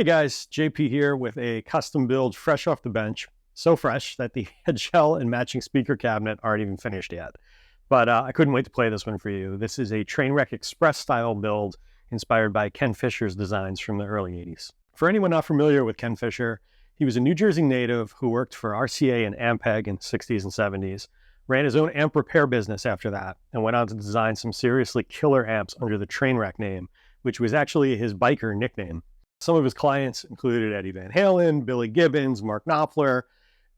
Hey guys, JP here with a custom build fresh off the bench. So fresh that the head shell and matching speaker cabinet aren't even finished yet. But I couldn't wait to play this one for you. This is a Trainwreck Express style build inspired by Ken Fischer's designs from the early 80s. For anyone not familiar with Ken Fischer, he was a New Jersey native who worked for RCA and Ampeg in the 60s and 70s, ran his own amp repair business after that, and went on to design some seriously killer amps under the Trainwreck name, which was actually his biker nickname. Some of his clients included Eddie Van Halen, Billy Gibbons, Mark Knopfler,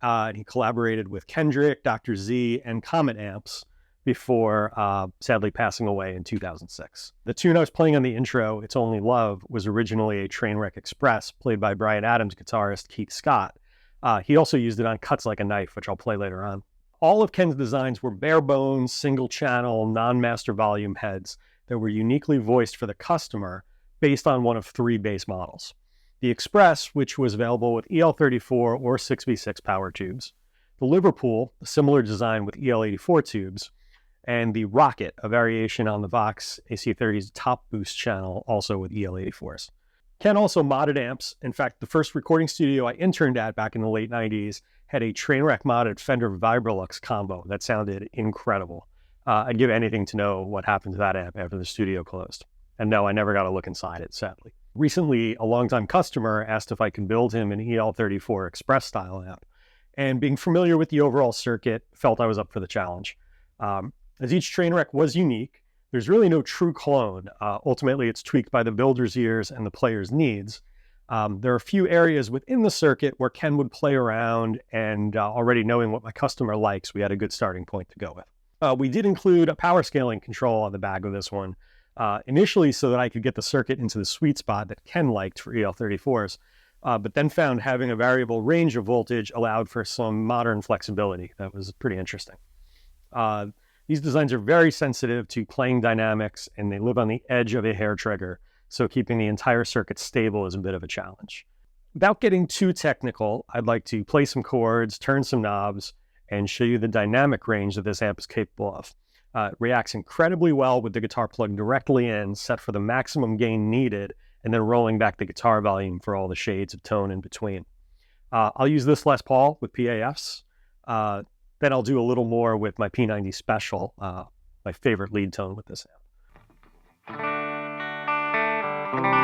and he collaborated with Kendrick, Dr. Z, and Comet Amps before sadly passing away in 2006. The tune I was playing on the intro, It's Only Love, was originally a Trainwreck Express played by Bryan Adams guitarist Keith Scott. He also used it on Cuts Like a Knife, which I'll play later on. All of Ken's designs were bare bones, single channel, non-master volume heads that were uniquely voiced for the customer based on one of three base models. The Express, which was available with EL34 or 6v6 power tubes. The Liverpool, a similar design with EL84 tubes. And the Rocket, a variation on the Vox AC30's top boost channel, also with EL84s. Ken also modded amps. In fact, the first recording studio I interned at back in the late 90s had a Trainwreck modded Fender Vibrolux combo that sounded incredible. I'd give anything to know what happened to that amp after the studio closed. And no, I never got to look inside it, sadly. Recently, a longtime customer asked if I could build him an EL34 Express style amp. And being familiar with the overall circuit, felt I was up for the challenge. As each Trainwreck was unique, there's really no true clone. Ultimately, it's tweaked by the builder's ears and the player's needs. There are a few areas within the circuit where Ken would play around, and already knowing what my customer likes, we had a good starting point to go with. We did include a power scaling control on the back of this one, initially so that I could get the circuit into the sweet spot that Ken liked for EL34s, but then found having a variable range of voltage allowed for some modern flexibility. That was pretty interesting. These designs are very sensitive to playing dynamics, and they live on the edge of a hair trigger, so keeping the entire circuit stable is a bit of a challenge. Without getting too technical, I'd like to play some chords, turn some knobs, and show you the dynamic range that this amp is capable of. It reacts incredibly well with the guitar plugged directly in, set for the maximum gain needed, and then rolling back the guitar volume for all the shades of tone in between. I'll use this Les Paul with PAFs. Then I'll do a little more with my P90 Special, my favorite lead tone with this amp.